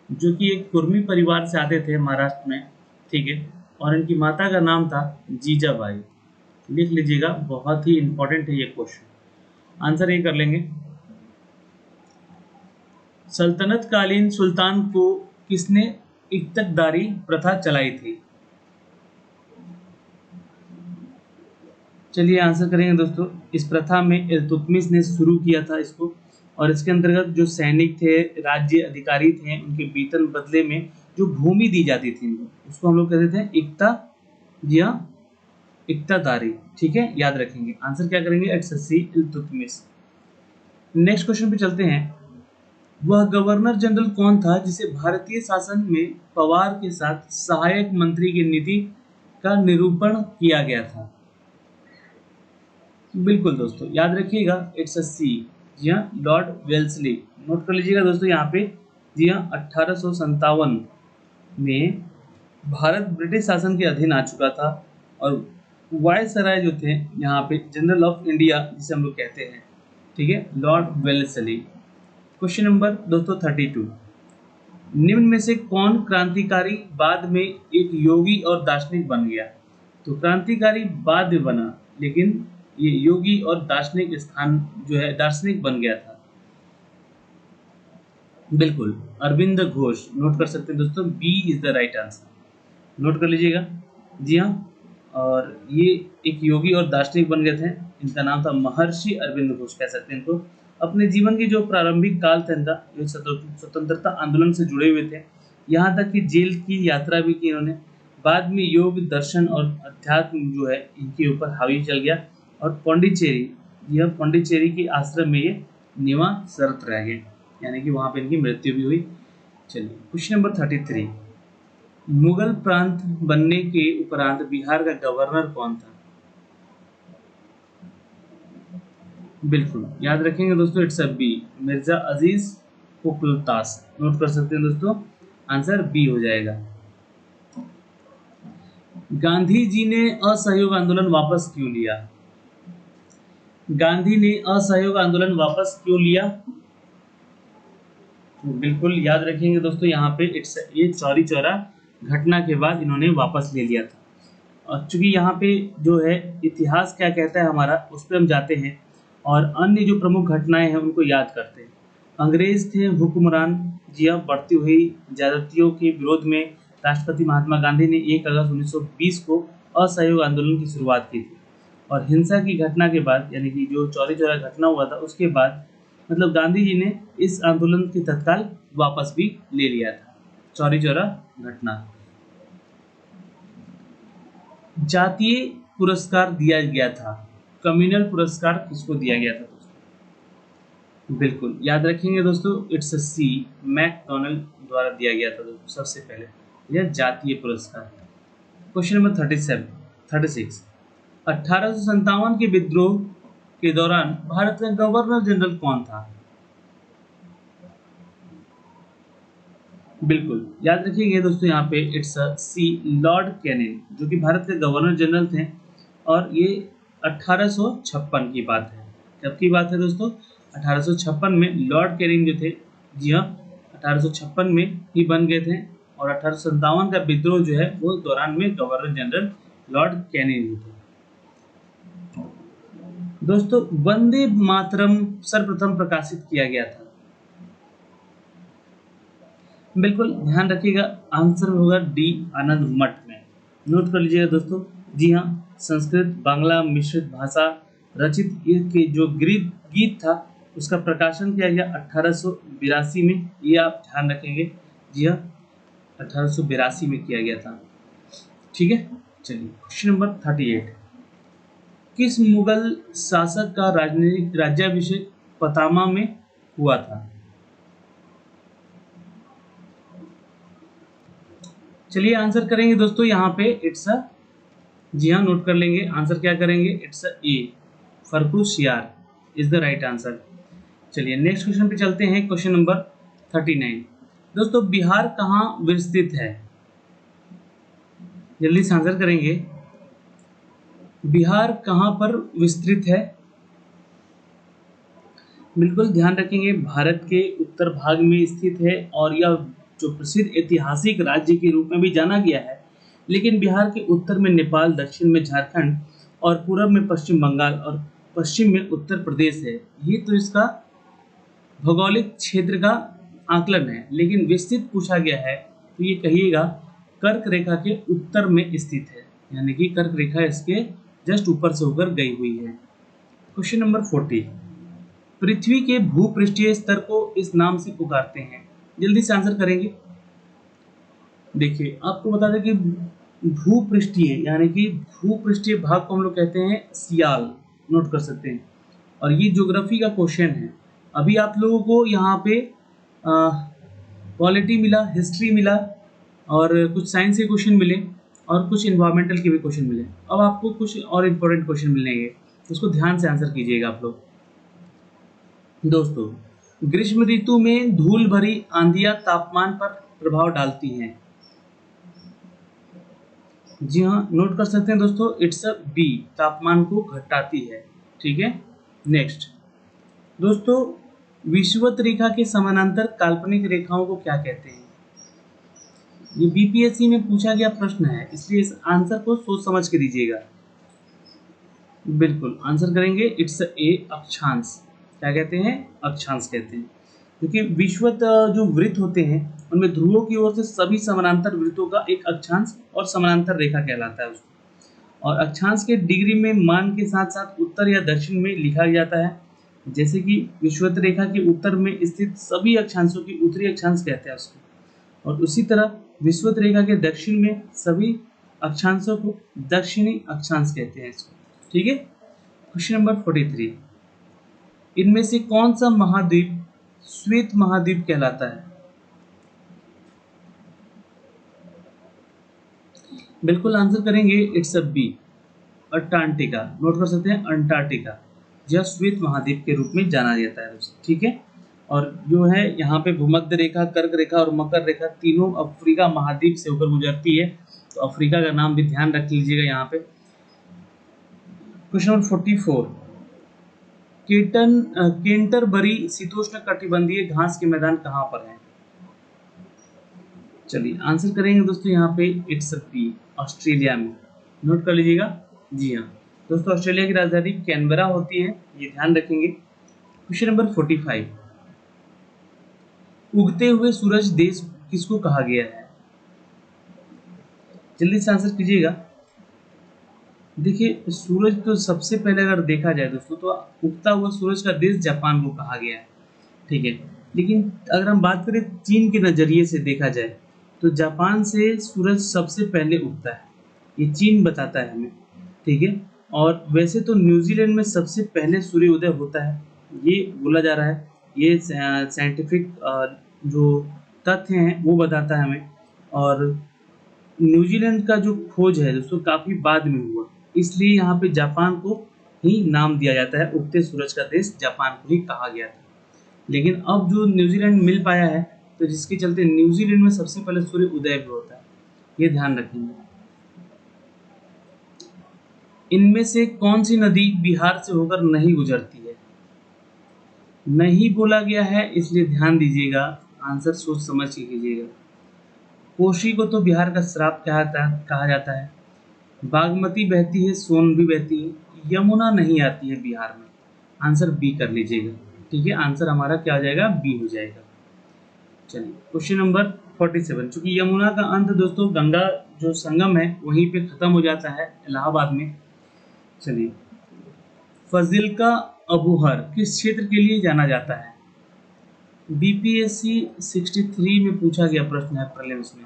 जो कि एक कुर्मी परिवार से आते थे महाराष्ट्र में। ठीक है, और इनकी माता का नाम था जीजाबाई। लिख लीजिएगा, बहुत ही इंपॉर्टेंट है ये क्वेश्चन। आंसर ये कर लेंगे, सल्तनत कालीन सुल्तान को किसने इक्तदारी प्रथा चलाई थी? चलिए आंसर करेंगे दोस्तों। इस प्रथा में इल्तुतमिश ने शुरू किया था इसको, और इसके अंतर्गत जो सैनिक थे, राज्य अधिकारी थे, उनके वेतन बदले में जो भूमि दी जाती थी इनको, उसको हम लोग कहते थे इक्ता, जी हाँ, इक्तादारी। ठीक है, याद रखेंगे। आंसर क्या करेंगे? It's C, Iltutmish. Next question पे चलते हैं। वह गवर्नर जनरल कौन था जिसे भारतीय शासन में पवार के साथ सहायक मंत्री की नीति का निरूपण किया गया था? बिल्कुल दोस्तों, याद रखिएगा, इट्स अ सी, जी हाँ, लॉर्ड वेल्सली। नोट कर लीजिएगा दोस्तों यहाँ पे, जी हाँ, 1857 में भारत ब्रिटिश शासन के अधीन आ चुका था, और वायसराय जो थे यहाँ पे, जनरल ऑफ इंडिया जिसे हम लोग कहते हैं, ठीक है, लॉर्ड वेल्सली। क्वेश्चन नंबर दोस्तों 32, निम्न में से कौन क्रांतिकारी बाद में एक योगी और दार्शनिक बन गया? तो क्रांतिकारी बाद में बना, लेकिन ये योगी और दार्शनिक स्थान जो है दार्शनिक बन गया था। बिल्कुल, अरविंद घोष। नोट कर सकते हैं दोस्तों, B is the right answer. Note कर लीजिएगा, जी हाँ, और ये एक योगी और दार्शनिक बन गए थे। इनका नाम था महर्षि अरविंद घोष कह सकते हैं इनको। अपने जीवन की जो प्रारंभिक काल था इनका, जो स्वतंत्रता आंदोलन से जुड़े हुए थे, यहाँ तक कि जेल की यात्रा भी की इन्होंने। बाद में योग, दर्शन और अध्यात्म जो है इनके ऊपर हावी चल गया, और पौंडीचेरी, यह पौंडीचेरी के आश्रम में ये निवासरत रह गए, यानी कि वहां पे इनकी मृत्यु भी हुई। चलिए क्वेश्चन नंबर 33, मुगल प्रांत बनने के उपरांत बिहार का गवर्नर कौन था? बिल्कुल याद रखेंगे दोस्तों, it's a B, Mirza Aziz कुतुबतास। नोट कर सकते हैं दोस्तों, आंसर बी हो जाएगा। गांधी जी ने असहयोग आंदोलन वापस क्यों लिया? गांधी ने असहयोग आंदोलन वापस क्यों लिया? तो बिल्कुल याद रखेंगे दोस्तों, यहाँ पे इट्स ये चौरी चौरा घटना के बाद इन्होंने वापस ले लिया था। और चूंकि यहाँ पे जो है इतिहास क्या कहता है हमारा, उस पर हम जाते हैं और अन्य जो प्रमुख घटनाएं हैं उनको याद करते हैं। अंग्रेज थे हुक्मरान, जी हाँ, बढ़ती हुई ज्यादतियों के विरोध में राष्ट्रपति महात्मा गांधी ने 1 अगस्त 1920 को असहयोग आंदोलन की शुरुआत की थी। और हिंसा की घटना के बाद, यानी कि जो चौरी चौरा घटना हुआ था उसके बाद, मतलब गांधी जी ने इस आंदोलन की तत्काल वापस भी ले लिया था। चौरी चौरा घटना। जातीय पुरस्कार दिया गया था? कम्युनल पुरस्कार किसको दिया गया था दोस्तों? बिल्कुल याद रखेंगे दोस्तों, इट्स अ सी, मैकडोनल्ड द्वारा दिया गया था दोस्तों सबसे पहले, यह जातीय पुरस्कार। क्वेश्चन नंबर 36, 1857 के विद्रोह के दौरान भारत का गवर्नर जनरल कौन था? बिल्कुल याद रखिएगा दोस्तों, यहाँ पे इट्स सी, लॉर्ड कैनिंग, जो कि भारत के गवर्नर जनरल थे। और ये 1856 की बात है। कब की बात है दोस्तों? 1856 में लॉर्ड कैनिंग जो थे, जी हाँ, 1856 में ही बन गए थे। और 1857 का विद्रोह जो है वो दौरान में गवर्नर जनरल लॉर्ड कैनिंग थे। दोस्तों वंदे मातरम सर्वप्रथम प्रकाशित किया गया था? बिल्कुल ध्यान रखिएगा, आंसर होगा डी, आनंद मठ में। नोट कर लीजिएगा दोस्तों। जी हाँ, संस्कृत बांग्ला मिश्रित भाषा रचित ये के जो गीत था उसका प्रकाशन किया गया 1882 में, ये आप ध्यान रखेंगे। जी हाँ, 1882 में किया गया था। ठीक है, चलिए क्वेश्चन नंबर 38, किस मुगल शासक का राजनीतिक राज्याभिषेक पतामा में हुआ था? चलिए आंसर करेंगे दोस्तों यहाँ पे, इट्स अ, जी हाँ नोट कर लेंगे, आंसर क्या करेंगे, it's a A, Farrukhsiyar is the right answer. चलिए नेक्स्ट क्वेश्चन पे चलते हैं, क्वेश्चन नंबर 39। दोस्तों बिहार कहाँ विस्तृत है? जल्दी से आंसर करेंगे, बिहार कहाँ पर विस्तृत है? बिल्कुल ध्यान रखेंगे, भारत के उत्तर भाग में स्थित है और यह जो प्रसिद्ध ऐतिहासिक राज्य के रूप में भी जाना गया है। लेकिन बिहार के उत्तर में नेपाल, दक्षिण में झारखंड और पूर्व में पश्चिम बंगाल और पश्चिम में उत्तर प्रदेश है। ये तो इसका भौगोलिक क्षेत्र का आकलन है, लेकिन विस्तृत पूछा गया है तो ये कहिएगा कर्क रेखा के उत्तर में स्थित है, यानी कि कर्क रेखा इसके जस्ट ऊपर से होकर गई हुई है। क्वेश्चन नंबर 40, पृथ्वी के भूपृष्ठीय स्तर को इस नाम से पुकारते हैं? जल्दी से आंसर करेंगे। देखिए आपको बता दें कि भूपृष्ठीय यानी कि भूपृष्ठीय भाग को हम लोग कहते हैं सियाल, नोट कर सकते हैं। और ये ज्योग्राफी का क्वेश्चन है। अभी आप लोगों को यहाँ पे पॉलिटी मिला, हिस्ट्री मिला और कुछ साइंस के क्वेश्चन मिले और कुछ इन्वायरमेंटल के भी क्वेश्चन मिले। अब आपको कुछ और इम्पोर्टेंट क्वेश्चन मिलेंगे, उसको ध्यान से आंसर कीजिएगा आप लोग। दोस्तों ग्रीष्म ऋतु में धूल भरी आंधियां तापमान पर प्रभाव डालती हैं? जी हाँ नोट कर सकते हैं दोस्तों, इट्स अ बी, तापमान को घटाती है। ठीक है, नेक्स्ट दोस्तों, विषुवत रेखा के समानांतर काल्पनिक रेखाओं को क्या कहते हैं? ये बीपीएससी में पूछा गया प्रश्न है, इसलिए इस आंसर को सोच समझ के दीजिएगा। बिल्कुल आंसर करेंगे, इट्स ए, अक्षांश। क्या कहते हैं? अक्षांश कहते हैं। क्योंकि विषुवत जो वृत्त होते हैं उनमें ध्रुवों की ओर से सभी समानांतर वृत्तों का एक अक्षांश और समानांतर रेखा कहलाता है उसको। और अक्षांश के डिग्री में मान के साथ साथ उत्तर या दक्षिण में लिखा जाता है। जैसे कि विषुवत रेखा के उत्तर में स्थित सभी अक्षांशों की उत्तरी अक्षांश कहते हैं उसको, और उसी तरह विषुवत रेखा के दक्षिण में सभी अक्षांशों को दक्षिणी अक्षांश कहते हैं इसको। ठीक है, क्वेश्चन नंबर 43, इनमें से कौन सा महाद्वीप श्वेत महाद्वीप कहलाता है? बिल्कुल आंसर करेंगे, it's a B, Antarctica. Note कर सकते हैं, अंटार्कटिका यह श्वेत महाद्वीप के रूप में जाना जाता है दोस्तों। ठीक है, और जो है यहाँ पे भूमध्य रेखा, कर्क रेखा और मकर रेखा तीनों अफ्रीका महाद्वीप से होकर गुजरती है, तो अफ्रीका का नाम भी ध्यान रख लीजिएगा यहाँ पे। क्वेश्चन नंबर 44, केंटरबरी शीतोष्ण कटिबंधीय घास के मैदान कहाँ पर है? चलिए आंसर करेंगे दोस्तों यहाँ पे, इट्स बी, ऑस्ट्रेलिया में। नोट कर लीजिएगा। जी हाँ दोस्तों, ऑस्ट्रेलिया की राजधानी कैनबरा होती है, ये ध्यान रखेंगे। क्वेश्चन नंबर 45, उगते हुए सूरज देश किसको कहा गया है? जल्दी से आंसर कीजिएगा। देखिए सूरज तो सबसे पहले अगर देखा जाए दोस्तों तो उगता हुआ सूरज का देश जापान को कहा गया है। ठीक है, लेकिन अगर हम बात करें चीन के नज़रिए से देखा जाए तो जापान से सूरज सबसे पहले उगता है, ये चीन बताता है हमें। ठीक है। और वैसे तो न्यूजीलैंड में सबसे पहले सूर्य उदय होता है, ये बोला जा रहा है। ये साइंटिफिक जो तथ्य हैं वो बताता है हमें। और न्यूजीलैंड का जो खोज है दोस्तों काफ़ी बाद में हुआ, इसलिए यहाँ पे जापान को ही नाम दिया जाता है, उगते सूरज का देश जापान को ही कहा गया था। लेकिन अब जो न्यूजीलैंड मिल पाया है, तो जिसके चलते न्यूजीलैंड में सबसे पहले सूर्य उदय भी होता है, ये ध्यान रखेंगे। इनमें से कौन सी नदी बिहार से होकर नहीं गुजरती है? नहीं बोला गया है, इसलिए ध्यान दीजिएगा, आंसर सोच समझ के कीजिएगा। कोशी को तो बिहार का श्राप कहा जाता है। बागमती बहती है, सोन भी बहती है, यमुना नहीं आती है बिहार में। आंसर बी कर लीजिएगा, ठीक है। आंसर हमारा क्या हो जाएगा? बी हो जाएगा। चलिए क्वेश्चन नंबर 47। चूंकि यमुना का अंत दोस्तों गंगा जो संगम है वहीं पे खत्म हो जाता है, इलाहाबाद में। चलिए, फजिल्का अबूहर किस क्षेत्र के लिए जाना जाता है? बीपीएससी 63 में पूछा गया प्रश्न है प्रीलिम्स में,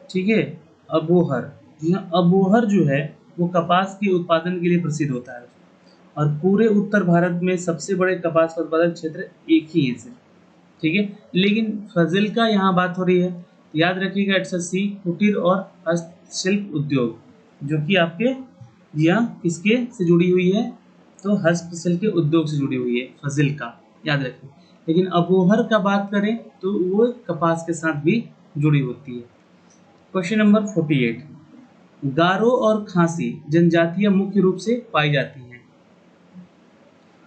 ठीक है। अबोहर, यहाँ अबोहर जो है वो कपास के उत्पादन के लिए प्रसिद्ध होता है, और पूरे उत्तर भारत में सबसे बड़े कपास का उत्पादक क्षेत्र एक ही है सिर्फ, ठीक है। लेकिन फजिल्का यहाँ बात हो रही है, याद रखिएगा, इट्स सी कुटीर और हस्तशिल्प उद्योग, जो कि आपके यहाँ किसके से जुड़ी हुई है? तो हस्तशिल्प के उद्योग से जुड़ी हुई है फजिल्का, याद रखिए। लेकिन अबोहर का बात करें तो वो कपास के साथ भी जुड़ी होती है। Question number 48। गारो और खासी जनजातियां मुख्य रूप से पाई जाती हैं।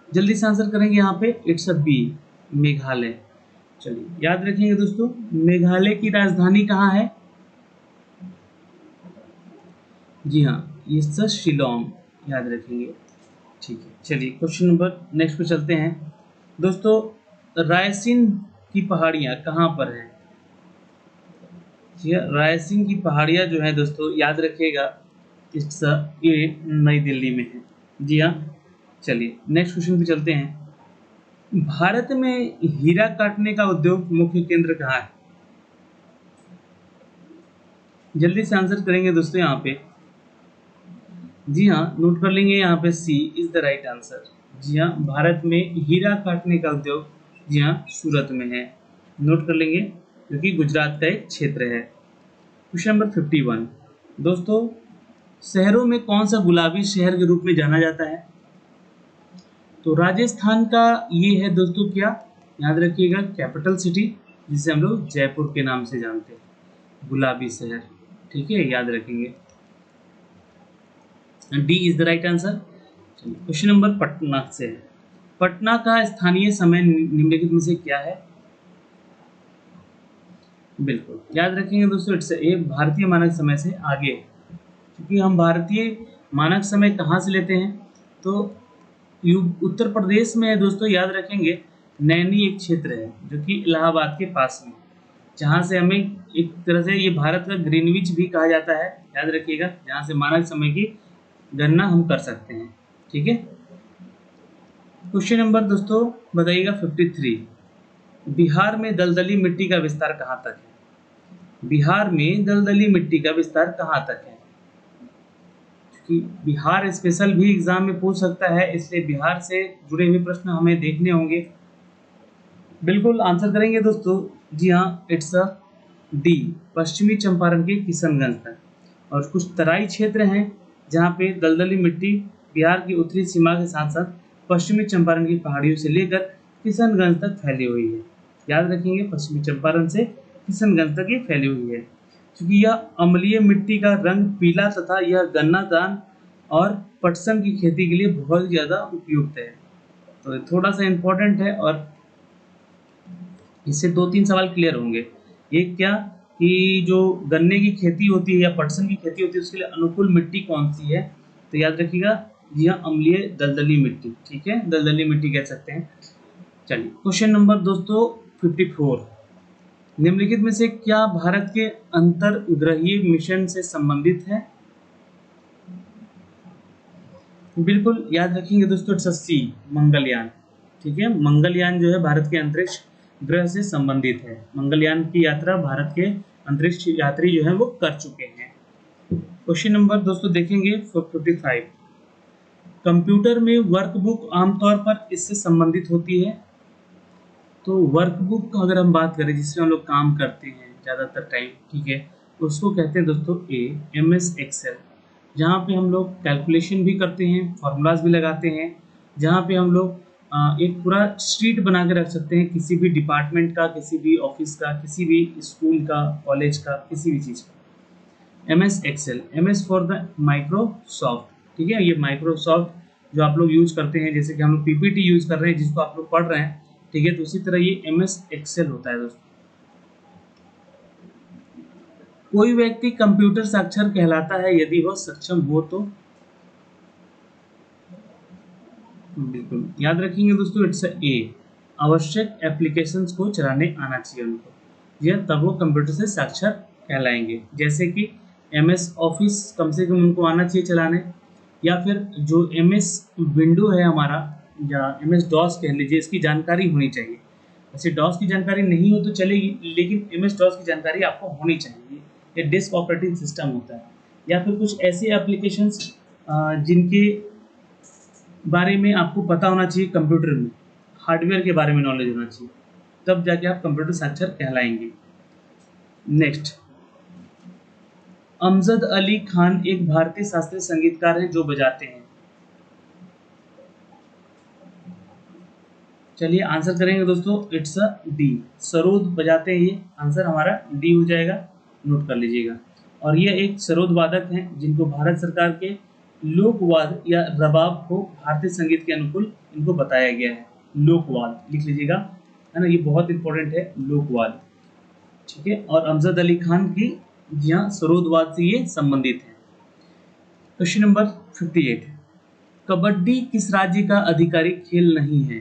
जल्दी से आंसर करेंगे यहाँ पे, इट्स अ बी, मेघालय। चलिए याद रखेंगे दोस्तों, मेघालय की राजधानी कहाँ है? जी हाँ, ये शिलोंग, याद रखेंगे, ठीक है। चलिए क्वेश्चन नंबर नेक्स्ट पे चलते हैं दोस्तों। रायसीन की पहाड़ियाँ कहाँ पर हैं? रायसीन की पहाड़ियाँ जो है दोस्तों, याद रखिएगा, ये नई दिल्ली में है। जी हाँ। चलिए नेक्स्ट क्वेश्चन पे चलते हैं। भारत में हीरा काटने का उद्योग मुख्य केंद्र कहाँ है? जल्दी से आंसर करेंगे दोस्तों यहाँ पे। जी हाँ, नोट कर लेंगे यहाँ पे, सी इज द राइट आंसर। जी हाँ, भारत में हीरा काटने का उद्योग, जी हाँ, सूरत में है। नोट कर लेंगे, जो कि गुजरात का एक क्षेत्र है। क्वेश्चन नंबर 51 दोस्तों, शहरों में कौन सा गुलाबी शहर के रूप में जाना जाता है? तो राजस्थान का ये है दोस्तों, क्या याद रखिएगा, कैपिटल सिटी, जिसे हम लोग जयपुर के नाम से जानते हैं, गुलाबी शहर, ठीक है, याद रखेंगे। D is the right answer. Question number Patna से है। पटना का स्थानीय समय निम्नलिखित में से क्या है? बिल्कुल याद रखेंगे दोस्तों, इट्स ए, भारतीय मानक समय से आगे, क्योंकि हम भारतीय मानक समय कहाँ से लेते हैं? तो उत्तर प्रदेश में है दोस्तों, याद रखेंगे। नैनी एक क्षेत्र है जो कि इलाहाबाद के पास में, जहाँ से हमें एक तरह से ये भारत का ग्रीनविच भी कहा जाता है, याद रखिएगा, जहाँ से मानक समय की गणना हम कर सकते हैं, ठीक है। क्वेश्चन नंबर दोस्तों बताइएगा 53। बिहार में दलदली मिट्टी का विस्तार कहाँ तक है? बिहार में दलदली मिट्टी का विस्तार कहाँ तक है? क्योंकि बिहार स्पेशल भी एग्जाम में पूछ सकता है, इसलिए बिहार से जुड़े हुए प्रश्न हमें देखने होंगे। बिल्कुल आंसर करेंगे दोस्तों, जी हाँ, इट्स अ डी, पश्चिमी चंपारण के किशनगंज तक। और कुछ तराई क्षेत्र हैं जहाँ पे दलदली मिट्टी बिहार की उत्तरी सीमा के साथ साथ पश्चिमी चंपारण की पहाड़ियों से लेकर किशनगंज तक फैली हुई है। याद रखेंगे, पश्चिमी चंपारण से किशनगंज तक ये फैली हुई है। क्योंकि यह अम्लीय मिट्टी का रंग पीला तथा यह गन्ना धान और पटसन की खेती के लिए बहुत ज़्यादा उपयुक्त है। तो थोड़ा सा इम्पोर्टेंट है, और इससे 2-3 सवाल क्लियर होंगे। एक क्या कि जो गन्ने की खेती होती है या पटसन की खेती होती है, उसके लिए अनुकूल मिट्टी कौन सी है? तो याद रखिएगा, यह अम्लीय दलदली मिट्टी, ठीक है, दलदली मिट्टी कह सकते हैं। चलिए क्वेश्चन नंबर दोस्तों 54। निम्नलिखित में से क्या भारत के अंतर्ग्रहीय मिशन से संबंधित है? बिल्कुल याद रखेंगे दोस्तों, इट्स सी, मंगलयान, ठीक है। मंगलयान जो है भारत के अंतरिक्ष ग्रह से संबंधित है। मंगलयान की यात्रा भारत के अंतरिक्ष यात्री जो है वो कर चुके हैं। क्वेश्चन नंबर दोस्तों देखेंगे 55। कंप्यूटर में वर्कबुक आमतौर पर इससे संबंधित होती है। तो वर्कबुक अगर हम बात करें जिसमें हम लोग काम करते हैं ज़्यादातर टाइम, ठीक है, उसको कहते हैं दोस्तों MS एक्सेल, जहाँ पे हम लोग कैलकुलेशन भी करते हैं, फार्मूलाज भी लगाते हैं, जहाँ पे हम लोग एक पूरा शीट बना के रख सकते हैं किसी भी डिपार्टमेंट का, किसी भी ऑफिस का, किसी भी स्कूल का, कॉलेज का, किसी भी चीज़ का। MS Excel, MS for the Microsoft, ठीक है, ये माइक्रोसॉफ्ट जो आप लोग यूज करते हैं, जैसे कि हम लोग PPT यूज कर रहे हैं जिसको आप लोग पढ़ रहे हैं, ठीक है, तो उसी तरह ये MS एक्सेल होता है दोस्तों। कोई व्यक्ति कंप्यूटर साक्षर कहलाता है यदि वह सक्षम हो तो। बिल्कुल याद रखेंगे दोस्तों, इट्स ए आवश्यक एप्लीकेशंस को चलाने आना चाहिए उनको, यह तब वो कंप्यूटर से साक्षर कहलाएंगे। जैसे कि MS ऑफिस कम से कम उनको आना चाहिए चलाने, या फिर जो MS विंडो है हमारा, या MS DOS कह लीजिए, इसकी जानकारी होनी चाहिए। वैसे DOS की जानकारी नहीं हो तो चलेगी, लेकिन MS DOS की जानकारी आपको होनी चाहिए। ये डिस्क ऑपरेटिंग सिस्टम होता है, या फिर कुछ ऐसे एप्लीकेशंस जिनके बारे में आपको पता होना चाहिए, कंप्यूटर में हार्डवेयर के बारे में नॉलेज होना चाहिए, तब जाके आप कंप्यूटर साक्षर कहलाएंगे। नेक्स्ट, अमजद अली खान एक भारतीय शास्त्रीय संगीतकार हैं जो बजाते हैं। चलिए आंसर करेंगे दोस्तों, इट्स अ डी, सरोद बजाते हैं, ये आंसर हमारा डी हो जाएगा, नोट कर लीजिएगा। और ये एक सरोद वादक हैं जिनको भारत सरकार के लोकवाद या रबाब को भारतीय संगीत के अनुकूल इनको बताया गया है। लोकवाद लिख लीजिएगा, है ना, ये बहुत इंपॉर्टेंट है, लोकवाद, ठीक है। और अमजद अली खान की जी हाँ सरोदवाद से ये संबंधित है। क्वेश्चन नंबर 58, कबड्डी किस राज्य का आधिकारिक खेल नहीं है।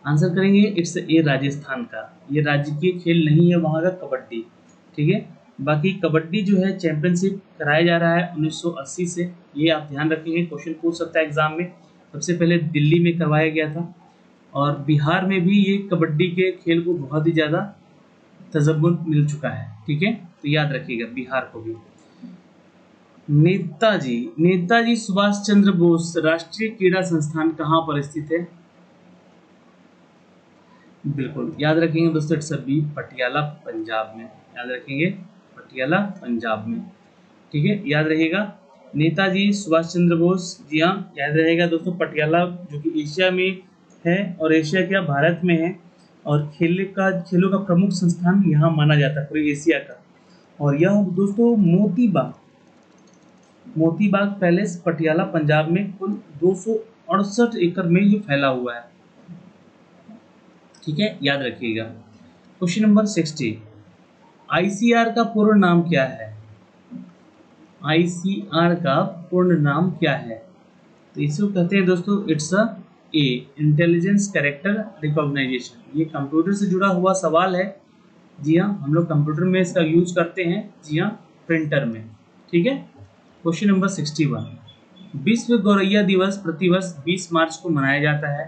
आंसर करेंगे, इट्स ए राजस्थान का, ये राज्य के खेल नहीं है वहाँ का कबड्डी, ठीक है। बाकी कबड्डी जो है चैंपियनशिप कराया जा रहा है 1980 से, ये आप ध्यान रखेंगे, क्वेश्चन पूछ सकता है एग्जाम में। सबसे पहले दिल्ली में करवाया गया था, और बिहार में भी ये कबड्डी के खेल को बहुत ही ज़्यादा तजब्बुत मिल चुका है, ठीक है, तो याद रखिएगा बिहार को भी। नेताजी सुभाष चंद्र बोस राष्ट्रीय क्रीड़ा संस्थान कहाँ पर स्थित है। बिल्कुल याद रखेंगे दोस्तों, इट्स बी, पटियाला पंजाब में, याद रखेंगे, पटियाला पंजाब में, ठीक है, याद रहेगा। नेताजी सुभाष चंद्र बोस, जी हाँ याद रहेगा दोस्तों, पटियाला जो कि एशिया में है, और एशिया क्या भारत में है, और खेलों का प्रमुख संस्थान यहाँ माना जाता है पूरे एशिया का। और यह दोस्तों मोती बाग पैलेस पटियाला पंजाब में कुल 268 एकड़ में ये फैला हुआ है, ठीक है, याद रखिएगा। क्वेश्चन नंबर 60, ICR का पूर्ण नाम क्या है। ICR का पूर्ण नाम क्या है, तो इसको कहते हैं दोस्तों, it's a A intelligence character recognisation. ये कंप्यूटर से जुड़ा हुआ सवाल है, जी हाँ, हम लोग कंप्यूटर में इसका यूज करते हैं, जी हाँ, प्रिंटर में, ठीक है। क्वेश्चन नंबर 61, विश्व गौरैया दिवस प्रतिवर्ष 20 मार्च को मनाया जाता है,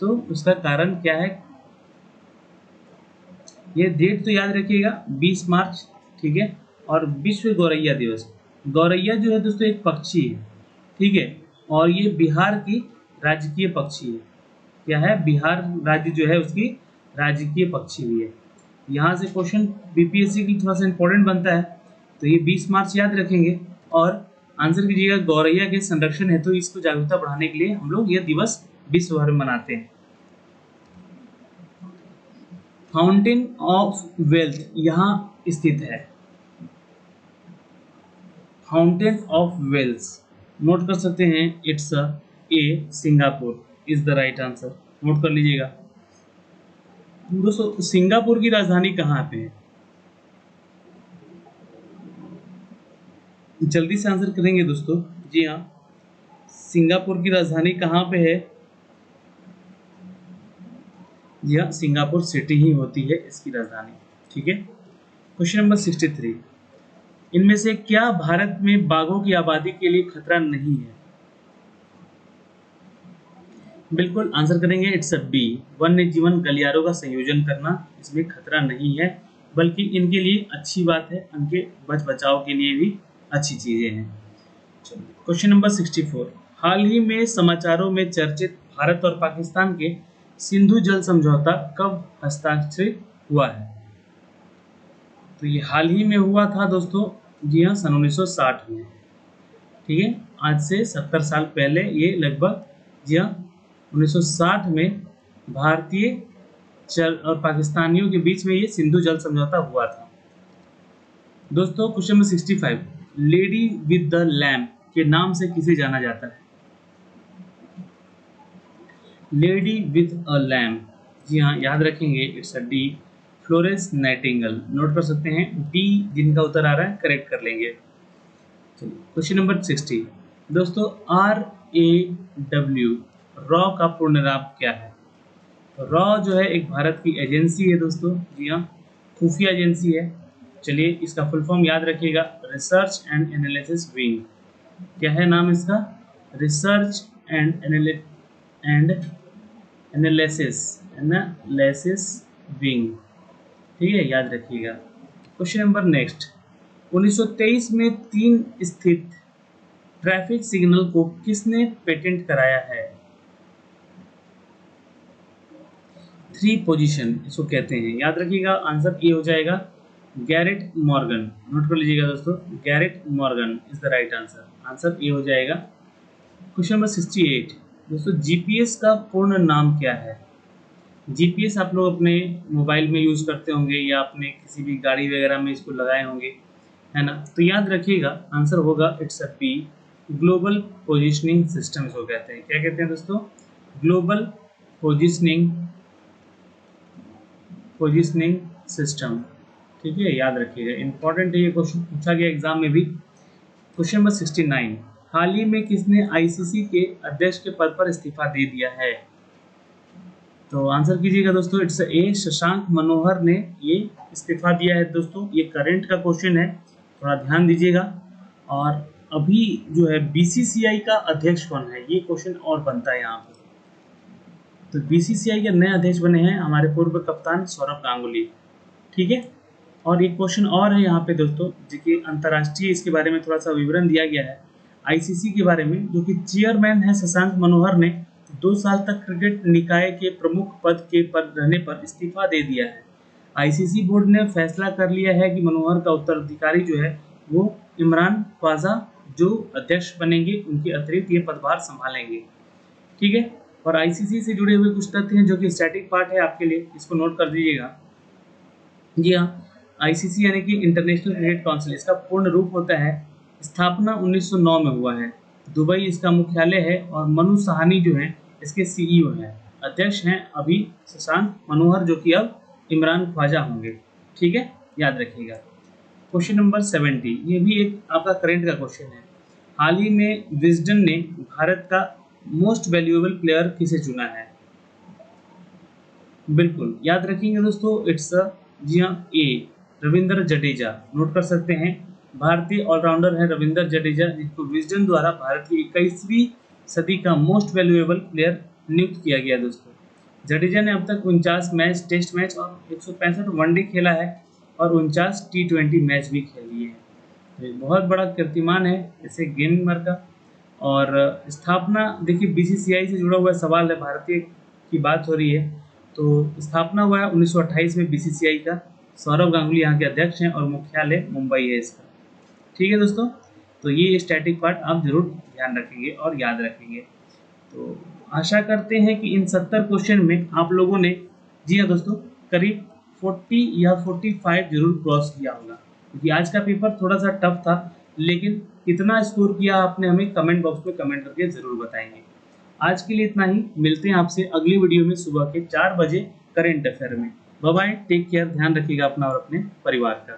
तो उसका कारण क्या है। ये डेट तो याद रखिएगा, 20 मार्च, ठीक है। और विश्व गौरैया दिवस, गौरैया जो है दोस्तों एक पक्षी है, ठीक है, और ये बिहार की राजकीय पक्षी है। क्या है, बिहार राज्य जो है उसकी राजकीय पक्षी भी है। यहाँ से क्वेश्चन BPSC की थोड़ा सा इंपॉर्टेंट बनता है, तो ये 20 मार्च याद रखेंगे, और आंसर कीजिएगा, गौरैया के संरक्षण हेतु इसको जागरूकता बढ़ाने के लिए हम लोग यह दिवस विश्व भर में मनाते हैं। फाउंटेन ऑफ वेल्थ यहाँ स्थित है, फाउंटेन ऑफ वेल्थ नोट कर सकते हैं, it's a Singapore is the right answer, note कर लीजिएगा। दोस्तों सिंगापुर की राजधानी कहाँ पे है, जल्दी से आंसर करेंगे दोस्तों, जी हाँ, सिंगापुर की राजधानी कहाँ पे है। जी हाँ, सिंगापुर सिटी ही होती है इसकी राजधानी, ठीक है। क्वेश्चन नंबर 63, इनमें से क्या भारत में बाघों की आबादी के लिए खतरा नहीं है। बिल्कुल आंसर करेंगे, इट्स अ बी, वन्य जीवन गलियारों का संयोजन करना इसमें खतरा नहीं है। बल्कि इनके लिए अच्छी बात है, उनके बचाव के लिए भी अच्छी चीजें हैं। क्वेश्चन नंबर 64, हाल ही में समाचारों में चर्चित भारत और पाकिस्तान के सिंधु जल समझौता कब हस्ताक्षरित हुआ है? तो ये हाल ही में हुआ था दोस्तों, जी हाँ, सन 1960 में। ठीक है, आज से 70 साल पहले ये लगभग, जी हाँ, 1960 में भारतीय और पाकिस्तानियों के बीच में ये सिंधु जल समझौता हुआ था। दोस्तों question number 65, lady with the lamp के नाम से किसे जाना जाता है? लेडी विद अ लैम्प, जी हाँ, याद रखेंगे, it's a D, Florence Nightingale. Note कर सकते हैं, डी जिनका उत्तर आ रहा है करेक्ट कर लेंगे। क्वेश्चन नंबर 60, दोस्तों RAW रॉ का पूर्ण नाम क्या है? रॉ जो है एक भारत की एजेंसी है दोस्तों, जी हाँ, खुफिया एजेंसी है। चलिए इसका फुल फॉर्म याद रखिएगा, रिसर्च एंड एनालिसिस विंग। क्या है नाम इसका? Research and analysis wing. ठीक है, याद रखिएगा। क्वेश्चन नंबर नेक्स्ट, 1923 में 3 स्थित ट्रैफिक सिग्नल को किसने पेटेंट कराया है? 3 पोजीशन इसको कहते हैं, याद रखिएगा। आंसर ए हो जाएगा गैरेट मॉर्गन। नोट कर लीजिएगा दोस्तों, Garrett Morgan is the right answer. Answer A हो जाएगा। क्वेश्चन नंबर 68, दोस्तों जीपीएस का पूर्ण नाम क्या है? जीपीएस आप लोग अपने मोबाइल में यूज करते होंगे या अपने किसी भी गाड़ी वगैरह में इसको लगाए होंगे, है ना? तो याद रखिएगा, आंसर होगा it's a B, global positioning system इसको कहते हैं। क्या कहते हैं दोस्तों? Global positioning system. ठीक है, याद रखिएगा, इंपॉर्टेंट है ये क्वेश्चन, पूछा गया एग्जाम में भी। क्वेश्चन नंबर 69, हाल ही में किसने आईसीसी के अध्यक्ष के पद पर इस्तीफा दे दिया है? तो आंसर कीजिएगा दोस्तों, इट्स ए शशांक मनोहर ने ये इस्तीफा दिया है। दोस्तों ये करंट का क्वेश्चन है, थोड़ा ध्यान दीजिएगा। और अभी जो है बीसीसीआई का अध्यक्ष कौन है, ये क्वेश्चन और बनता है यहाँ पर। तो बीसीसीआई के नए अध्यक्ष बने हैं हमारे पूर्व कप्तान सौरभ गांगुली। ठीक है, और एक क्वेश्चन और है यहाँ पे दोस्तों, जो कि अंतर्राष्ट्रीय, इसके बारे में थोड़ा सा विवरण दिया गया है आईसीसी के बारे में, जो कि चेयरमैन है शशांक मनोहर ने 2 साल तक क्रिकेट निकाय के प्रमुख पद के पर रहने पर इस्तीफा दे दिया है। आईसीसी बोर्ड ने फैसला कर लिया है कि मनोहर का उत्तराधिकारी जो है वो इमरान ख्वाजा, जो अध्यक्ष बनेंगे, उनके अतिरिक्त ये पदभार संभालेंगे। ठीक है, और आईसीसी से जुड़े हुए कुछ तथ्य हैं जो कि स्टैटिक पार्ट है आपके लिए, इसको नोट कर दीजिएगा। जी हाँ, आईसीसी यानी कि इंटरनेशनल क्रिकेट काउंसिल, इसका पूर्ण रूप होता है, स्थापना 1909 में हुआ है, दुबई इसका मुख्यालय है, और मनु साहनी जो है इसके सीईओ हैं। अध्यक्ष हैं अभी शशांक मनोहर, जो कि अब इमरान ख्वाजा होंगे। ठीक है, याद रखिएगा। क्वेश्चन नंबर 70, ये भी एक आपका करंट का क्वेश्चन है। हाल ही में विजडन ने भारत का मोस्ट वैल्यूएबल प्लेयर किसे चुना है? बिल्कुल याद रखेंगे दोस्तों, इट्स जी हाँ, ए, रविंद्र जडेजा। नोट कर सकते हैं, भारतीय ऑलराउंडर है रविंद्र जडेजा, जिसको विजडन द्वारा भारत की 21वीं सदी का मोस्ट वैल्यूएबल प्लेयर नियुक्त किया गया। दोस्तों जडेजा ने अब तक 49 मैच, टेस्ट मैच और 165 वनडे खेला है, और 49 T20 मैच भी खेल लिए हैं। तो एक बहुत बड़ा कीर्तिमान है ऐसे गेमर का। और स्थापना देखिए, बीसीसीआई से जुड़ा हुआ सवाल है, भारतीय की बात हो रही है। तो स्थापना हुआ है 1928 में बीसीसीआई का, सौरभ गांगुली यहाँ के अध्यक्ष हैं, और मुख्यालय मुंबई है इसका। ठीक है दोस्तों, तो ये स्टैटिक पार्ट आप जरूर ध्यान रखेंगे और याद रखेंगे। तो आशा करते हैं कि इन 70 क्वेश्चन में आप लोगों ने, जी हाँ दोस्तों, करीब 40 या 45 जरूर क्रॉस किया होगा, क्योंकि आज का पेपर थोड़ा सा टफ था। लेकिन कितना स्कोर किया आपने हमें कमेंट बॉक्स में कमेंट करके जरूर बताएंगे। आज के लिए इतना ही, मिलते हैं आपसे अगली वीडियो में सुबह के 4 बजे करेंट अफेयर में। बाय बाय, टेक केयर, ध्यान रखिएगा अपना और अपने परिवार का।